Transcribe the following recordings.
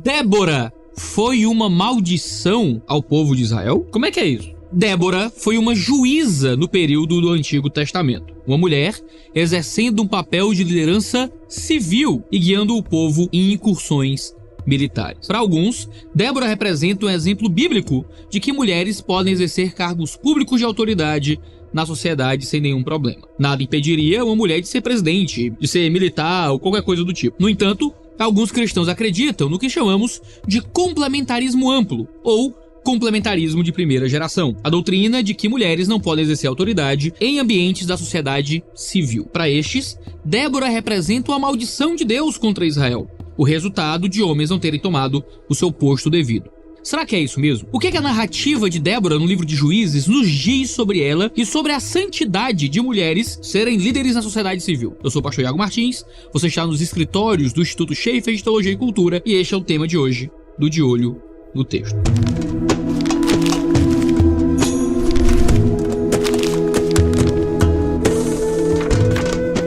Débora foi uma maldição ao povo de Israel? Como é que é isso? Débora foi uma juíza no período do Antigo Testamento. Uma mulher exercendo um papel de liderança civil e guiando o povo em incursões militares. Para alguns, Débora representa um exemplo bíblico de que mulheres podem exercer cargos públicos de autoridade na sociedade sem nenhum problema. Nada impediria uma mulher de ser presidente, de ser militar ou qualquer coisa do tipo. No entanto, alguns cristãos acreditam no que chamamos de complementarismo amplo, ou complementarismo de primeira geração. A doutrina de que mulheres não podem exercer autoridade em ambientes da sociedade civil. Para estes, Débora representa uma maldição de Deus contra Israel, o resultado de homens não terem tomado o seu posto devido. Será que é isso mesmo? O que a narrativa de Débora no livro de Juízes nos diz sobre ela e sobre a santidade de mulheres serem líderes na sociedade civil? Eu sou o pastor Iago Martins, você está nos escritórios do Instituto Schaeffer de Teologia e Cultura e este é o tema de hoje do De Olho no Texto.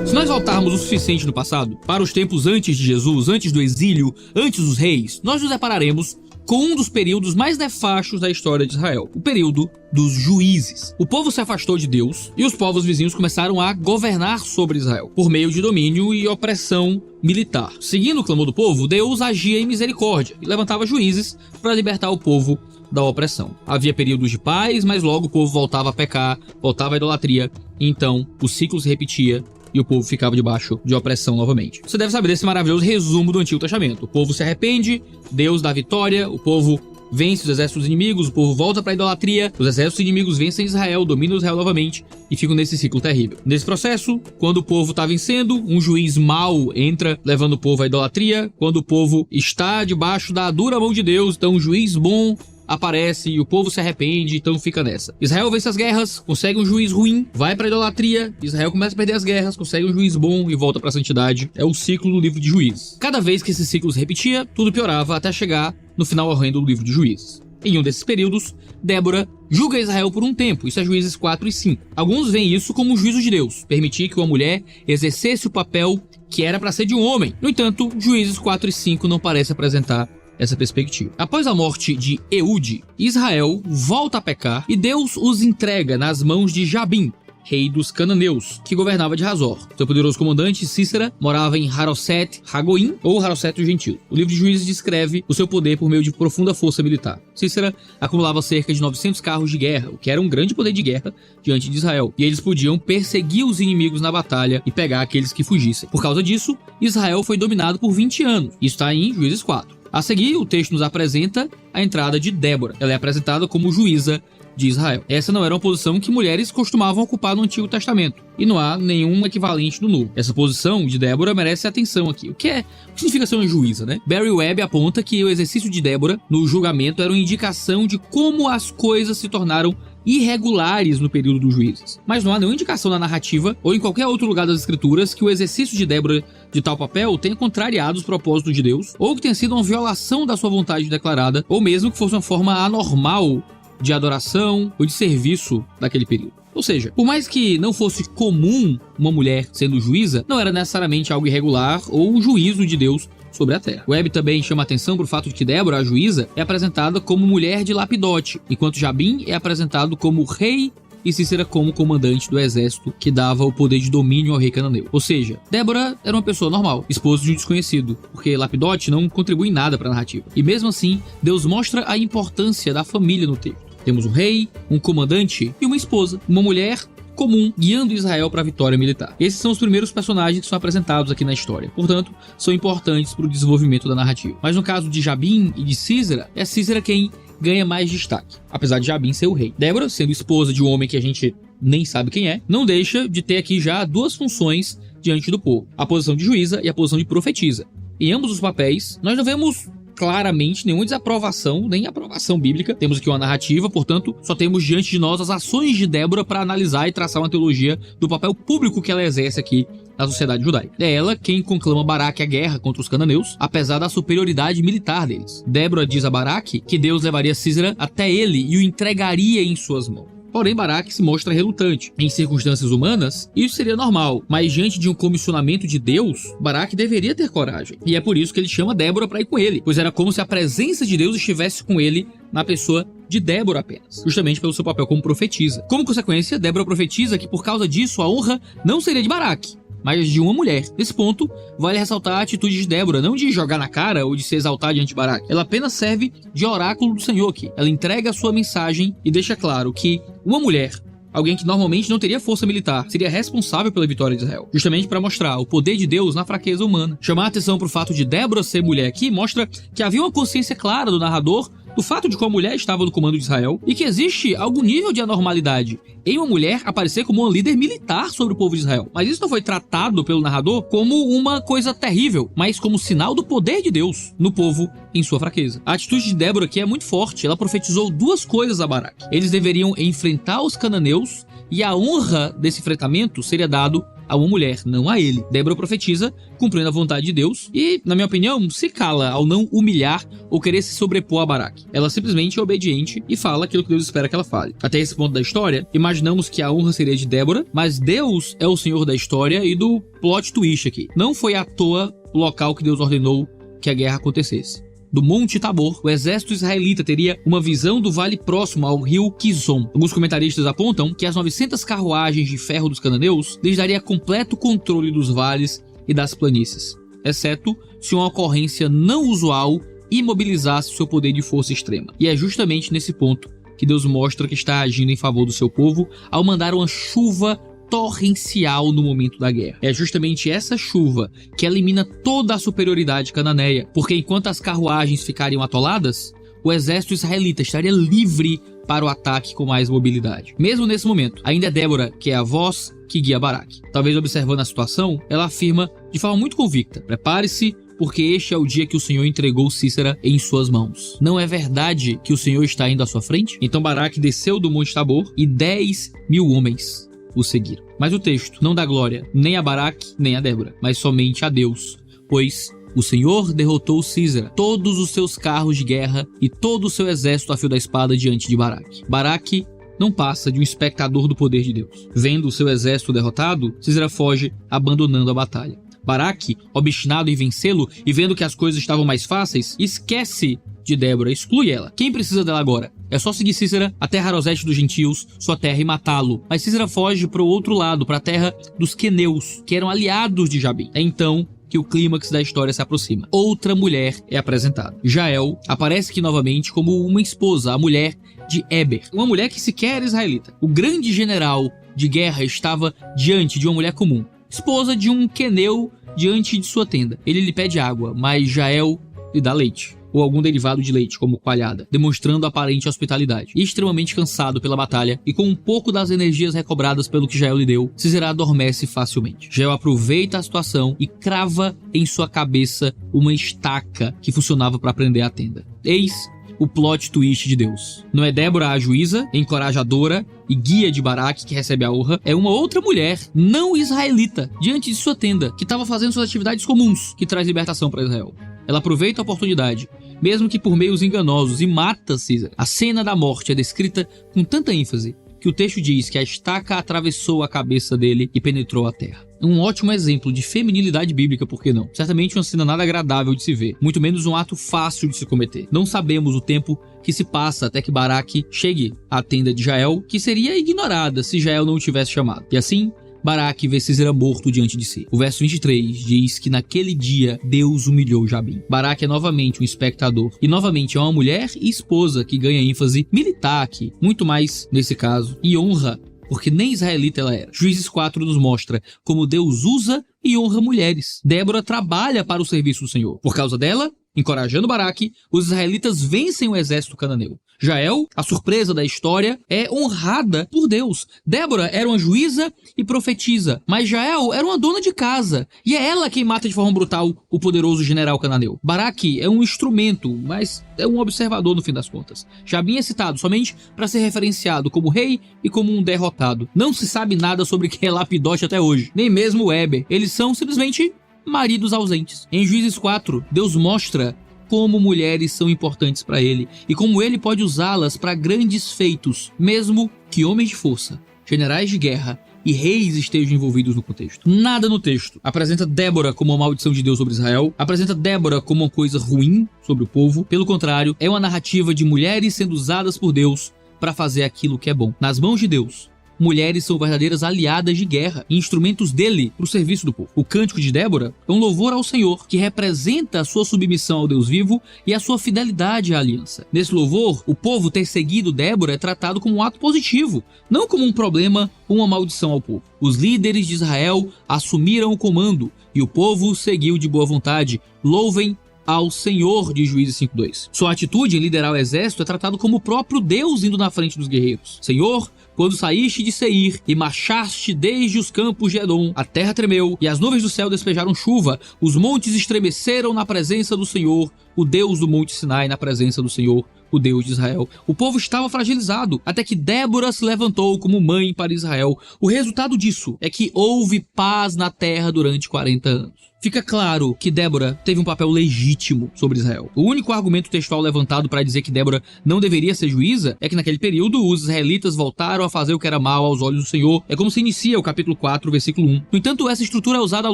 Se nós voltarmos o suficiente no passado, para os tempos antes de Jesus, antes do exílio, antes dos reis, nós nos depararemos com um dos períodos mais nefastos da história de Israel, o período dos juízes. O povo se afastou de Deus e os povos vizinhos começaram a governar sobre Israel, por meio de domínio e opressão militar. Seguindo o clamor do povo, Deus agia em misericórdia e levantava juízes para libertar o povo da opressão. Havia períodos de paz, mas logo o povo voltava a pecar, voltava à idolatria, e então o ciclo se repetia e o povo ficava debaixo de opressão novamente. Você deve saber desse maravilhoso resumo do Antigo Testamento. O povo se arrepende, Deus dá vitória, o povo vence os exércitos inimigos, o povo volta para a idolatria, os exércitos inimigos vencem Israel, dominam Israel novamente e ficam nesse ciclo terrível. Nesse processo, quando o povo está vencendo, um juiz mau entra levando o povo à idolatria. Quando o povo está debaixo da dura mão de Deus, então um juiz bom aparece e o povo se arrepende, então fica nessa. Israel vence as guerras, consegue um juiz ruim, vai pra idolatria, Israel começa a perder as guerras, consegue um juiz bom e volta pra santidade. É o ciclo do livro de Juízes. Cada vez que esse ciclo se repetia, tudo piorava até chegar no final horrendo do livro de Juízes. Em um desses períodos, Débora julga Israel por um tempo, isso é Juízes 4 e 5. Alguns veem isso como um juízo de Deus, permitir que uma mulher exercesse o papel que era para ser de um homem. No entanto, Juízes 4 e 5 não parece apresentar essa perspectiva. Após a morte de Eude, Israel volta a pecar e Deus os entrega nas mãos de Jabim, rei dos cananeus, que governava de Hazor. Seu poderoso comandante, Sísera, morava em Haroset Hagoim, ou Haroset o Gentil. O livro de Juízes descreve o seu poder por meio de profunda força militar. Sísera acumulava cerca de 900 carros de guerra, o que era um grande poder de guerra diante de Israel, e eles podiam perseguir os inimigos na batalha e pegar aqueles que fugissem. Por causa disso, Israel foi dominado por 20 anos. Isso está em Juízes 4. A seguir, o texto nos apresenta a entrada de Débora. Ela é apresentada como juíza de Israel. Essa não era uma posição que mulheres costumavam ocupar no Antigo Testamento, e não há nenhum equivalente no Novo. Essa posição de Débora merece atenção aqui. O que significa ser uma juíza, né? Barry Webb aponta que o exercício de Débora no julgamento era uma indicação de como as coisas se tornaram irregulares no período dos juízes. Mas não há nenhuma indicação na narrativa ou em qualquer outro lugar das escrituras que o exercício de Débora de tal papel tenha contrariado os propósitos de Deus, ou que tenha sido uma violação da sua vontade declarada, ou mesmo que fosse uma forma anormal de adoração ou de serviço daquele período. Ou seja, por mais que não fosse comum uma mulher sendo juíza, não era necessariamente algo irregular ou um juízo de Deus sobre a terra. Webb também chama atenção para o fato de que Débora, a juíza, é apresentada como mulher de Lapidote, enquanto Jabim é apresentado como rei e Sísera como comandante do exército que dava o poder de domínio ao rei cananeu. Ou seja, Débora era uma pessoa normal, esposa de um desconhecido, porque Lapidote não contribui em nada para a narrativa. E mesmo assim, Deus mostra a importância da família no texto. Temos um rei, um comandante e uma esposa, uma mulher comum guiando Israel para a vitória militar. Esses são os primeiros personagens que são apresentados aqui na história, portanto, são importantes para o desenvolvimento da narrativa. Mas no caso de Jabim e de Sísera, é Sísera quem ganha mais destaque, apesar de Jabim ser o rei. Débora, sendo esposa de um homem que a gente nem sabe quem é, não deixa de ter aqui já duas funções diante do povo, a posição de juíza e a posição de profetisa. Em ambos os papéis, nós não vemos claramente nenhuma desaprovação nem aprovação bíblica. Temos aqui uma narrativa, portanto, só temos diante de nós as ações de Débora para analisar e traçar uma teologia do papel público que ela exerce aqui na sociedade judaica. É ela quem conclama Baraque à guerra contra os cananeus, apesar da superioridade militar deles. Débora diz a Baraque que Deus levaria Sísera até ele e o entregaria em suas mãos. Porém, Baraque se mostra relutante. Em circunstâncias humanas, isso seria normal, mas diante de um comissionamento de Deus, Baraque deveria ter coragem. E é por isso que ele chama Débora para ir com ele, pois era como se a presença de Deus estivesse com ele na pessoa de Débora apenas, justamente pelo seu papel como profetisa. Como consequência, Débora profetiza que por causa disso a honra não seria de Baraque, mas de uma mulher. Nesse ponto, vale ressaltar a atitude de Débora, não de jogar na cara ou de se exaltar diante de Baraque. Ela apenas serve de oráculo do Senhor aqui. Ela entrega a sua mensagem e deixa claro que uma mulher, alguém que normalmente não teria força militar, seria responsável pela vitória de Israel, justamente para mostrar o poder de Deus na fraqueza humana. Chamar a atenção para o fato de Débora ser mulher aqui mostra que havia uma consciência clara do narrador do fato de que a mulher estava no comando de Israel e que existe algum nível de anormalidade em uma mulher aparecer como uma líder militar sobre o povo de Israel. Mas isso não foi tratado pelo narrador como uma coisa terrível, mas como sinal do poder de Deus no povo em sua fraqueza. A atitude de Débora aqui é muito forte. Ela profetizou duas coisas a Baraque. Eles deveriam enfrentar os cananeus e a honra desse enfrentamento seria dado a uma mulher, não a ele. Débora profetiza, cumprindo a vontade de Deus, e, na minha opinião, se cala ao não humilhar ou querer se sobrepor a Baraque. Ela simplesmente é obediente e fala aquilo que Deus espera que ela fale. Até esse ponto da história, imaginamos que a honra seria de Débora, mas Deus é o Senhor da história e do plot twist aqui. Não foi à toa o local que Deus ordenou que a guerra acontecesse. Do Monte Tabor, o exército israelita teria uma visão do vale próximo ao rio Kizom. Alguns comentaristas apontam que as 900 carruagens de ferro dos cananeus lhes daria completo controle dos vales e das planícies, exceto se uma ocorrência não usual imobilizasse seu poder de força extrema. E é justamente nesse ponto que Deus mostra que está agindo em favor do seu povo ao mandar uma chuva torrencial no momento da guerra. É justamente essa chuva que elimina toda a superioridade cananeia, porque enquanto as carruagens ficariam atoladas, o exército israelita estaria livre para o ataque com mais mobilidade. Mesmo nesse momento, ainda é Débora que é a voz que guia Baraque. Talvez observando a situação, ela afirma de forma muito convicta: prepare-se, porque este é o dia que o Senhor entregou Sísera em suas mãos. Não é verdade que o Senhor está indo à sua frente? Então Baraque desceu do Monte Tabor e 10.000 homens o seguiram. Mas o texto não dá glória nem a Baraque nem a Débora, mas somente a Deus, pois o Senhor derrotou Sísera, todos os seus carros de guerra e todo o seu exército a fio da espada diante de Baraque. Baraque não passa de um espectador do poder de Deus. Vendo o seu exército derrotado, Sísera foge, abandonando a batalha. Baraque, obstinado em vencê-lo e vendo que as coisas estavam mais fáceis, esquece de Débora, exclui ela. Quem precisa dela agora? É só seguir Sísera até Harosete dos gentios, sua terra, e matá-lo. Mas Sísera foge para o outro lado, para a terra dos queneus, que eram aliados de Jabim. É então que o clímax da história se aproxima. Outra mulher é apresentada. Jael aparece aqui novamente como uma esposa, a mulher de Eber, uma mulher que sequer era israelita. O grande general de guerra estava diante de uma mulher comum, esposa de um queneu diante de sua tenda. Ele lhe pede água, mas Jael lhe dá leite, ou algum derivado de leite, como coalhada, demonstrando aparente hospitalidade. E extremamente cansado pela batalha e com um pouco das energias recobradas pelo que Jael lhe deu, Sísera adormece facilmente. Jael aproveita a situação e crava em sua cabeça uma estaca que funcionava para prender a tenda. Eis o plot twist de Deus. Não é Débora a juíza, encorajadora e guia de Baraque que recebe a honra, é uma outra mulher não israelita diante de sua tenda, que estava fazendo suas atividades comuns, que traz libertação para Israel. Ela aproveita a oportunidade, mesmo que por meios enganosos, e mata Sísera. A cena da morte é descrita com tanta ênfase que o texto diz que a estaca atravessou a cabeça dele e penetrou a terra. Um ótimo exemplo de feminilidade bíblica, por que não? Certamente uma cena nada agradável de se ver, muito menos um ato fácil de se cometer. Não sabemos o tempo que se passa até que Baraque chegue à tenda de Jael, que seria ignorada se Jael não o tivesse chamado. E assim, Baraque vê Sísera morto diante de si. O verso 23 diz que naquele dia Deus humilhou Jabim. Baraque é novamente um espectador e novamente é uma mulher e esposa que ganha ênfase militar aqui, muito mais nesse caso, e honra, porque nem israelita ela era. Juízes 4 nos mostra como Deus usa e honra mulheres. Débora trabalha para o serviço do Senhor. Por causa dela, encorajando Baraque, os israelitas vencem o exército cananeu. Jael, a surpresa da história, é honrada por Deus. Débora era uma juíza e profetisa, mas Jael era uma dona de casa, e é ela quem mata de forma brutal o poderoso general cananeu. Baraque é um instrumento, mas é um observador no fim das contas. Jabim é citado somente para ser referenciado como rei e como um derrotado. Não se sabe nada sobre quem é Lapidote até hoje, nem mesmo Eber. Eles são simplesmente maridos ausentes. Em Juízes 4, Deus mostra como mulheres são importantes para ele e como ele pode usá-las para grandes feitos, mesmo que homens de força, generais de guerra e reis estejam envolvidos no contexto. Nada no texto apresenta Débora como uma maldição de Deus sobre Israel, apresenta Débora como uma coisa ruim sobre o povo. Pelo contrário, é uma narrativa de mulheres sendo usadas por Deus para fazer aquilo que é bom. Nas mãos de Deus, mulheres são verdadeiras aliadas de guerra e instrumentos dele para o serviço do povo. O cântico de Débora é um louvor ao Senhor, que representa a sua submissão ao Deus vivo e a sua fidelidade à aliança. Nesse louvor, o povo ter seguido Débora é tratado como um ato positivo, não como um problema ou uma maldição ao povo. Os líderes de Israel assumiram o comando e o povo seguiu de boa vontade. Louvem ao Senhor, de Juízes 5:2. Sua atitude em liderar o exército é tratado como o próprio Deus indo na frente dos guerreiros. Senhor, quando saíste de Seir e marchaste desde os campos de Edom, a terra tremeu e as nuvens do céu despejaram chuva, os montes estremeceram na presença do Senhor, o Deus do monte Sinai na presença do Senhor, o Deus de Israel. O povo estava fragilizado, até que Débora se levantou como mãe para Israel. O resultado disso é que houve paz na terra durante 40 anos. Fica claro que Débora teve um papel legítimo sobre Israel. O único argumento textual levantado para dizer que Débora não deveria ser juíza é que naquele período os israelitas voltaram a fazer o que era mal aos olhos do Senhor. É como se inicia o capítulo 4, versículo 1. No entanto, essa estrutura é usada ao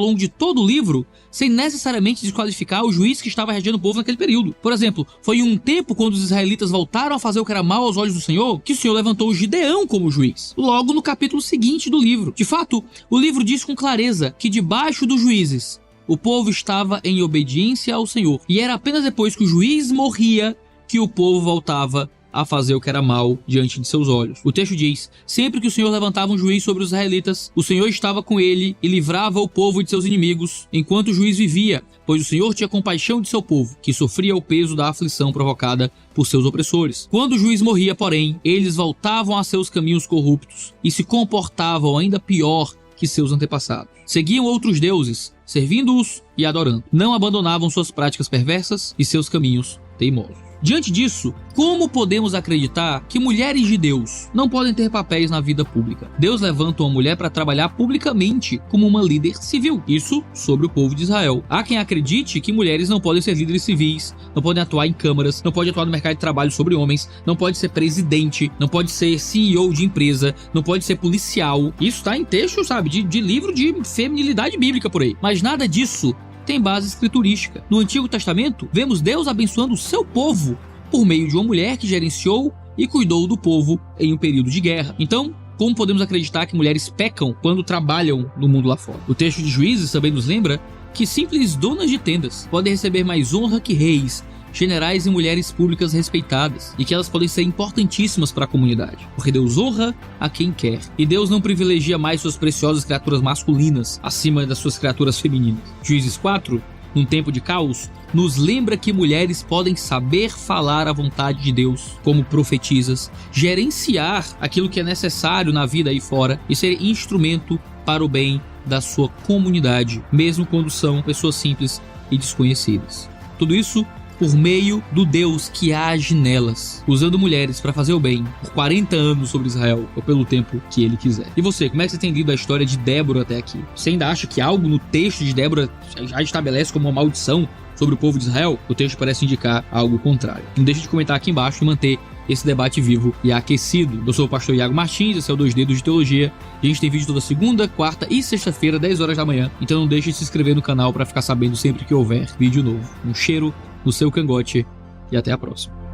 longo de todo o livro, sem necessariamente desqualificar o juiz que estava regendo o povo naquele período. Por exemplo, foi em um tempo quando os israelitas voltaram a fazer o que era mal aos olhos do Senhor, que o Senhor levantou Gideão como juiz, logo no capítulo seguinte do livro. De fato, o livro diz com clareza que debaixo dos juízes, o povo estava em obediência ao Senhor, e era apenas depois que o juiz morria que o povo voltava a fazer o que era mal diante de seus olhos. O texto diz: sempre que o Senhor levantava um juiz sobre os israelitas, o Senhor estava com ele e livrava o povo de seus inimigos, enquanto o juiz vivia, pois o Senhor tinha compaixão de seu povo, que sofria o peso da aflição provocada por seus opressores. Quando o juiz morria, porém, eles voltavam a seus caminhos corruptos e se comportavam ainda pior que seus antepassados. Seguiam outros deuses, servindo-os e adorando. Não abandonavam suas práticas perversas e seus caminhos teimosos. Diante disso, como podemos acreditar que mulheres de Deus não podem ter papéis na vida pública? Deus levanta uma mulher para trabalhar publicamente como uma líder civil. Isso sobre o povo de Israel. Há quem acredite que mulheres não podem ser líderes civis, não podem atuar em câmaras, não podem atuar no mercado de trabalho sobre homens, não pode ser presidente, não pode ser CEO de empresa, não pode ser policial. Isso está em texto, sabe, de livro de feminilidade bíblica por aí. Mas nada disso tem base escriturística. No Antigo Testamento, vemos Deus abençoando o seu povo por meio de uma mulher que gerenciou e cuidou do povo em um período de guerra. Então, como podemos acreditar que mulheres pecam quando trabalham no mundo lá fora? O texto de Juízes também nos lembra que simples donas de tendas podem receber mais honra que reis, generais e mulheres públicas respeitadas, e que elas podem ser importantíssimas para a comunidade, porque Deus honra a quem quer, e Deus não privilegia mais suas preciosas criaturas masculinas acima das suas criaturas femininas. Juízes 4, num tempo de caos, nos lembra que mulheres podem saber falar a vontade de Deus como profetisas, gerenciar aquilo que é necessário na vida aí fora e ser instrumento para o bem da sua comunidade, mesmo quando são pessoas simples e desconhecidas. Tudo isso por meio do Deus que age nelas, usando mulheres para fazer o bem por 40 anos sobre Israel, ou pelo tempo que ele quiser. E você, como é que você tem lido a história de Débora até aqui? Você ainda acha que algo no texto de Débora já estabelece como uma maldição sobre o povo de Israel? O texto parece indicar algo contrário. Não deixe de comentar aqui embaixo e manter esse debate vivo e aquecido. Eu sou o pastor Iago Martins, esse é o 2 Dedos de Teologia, e a gente tem vídeo toda segunda, quarta e sexta-feira, 10 horas da manhã, então não deixe de se inscrever no canal para ficar sabendo sempre que houver vídeo novo. Um cheiro no seu cangote e até a próxima.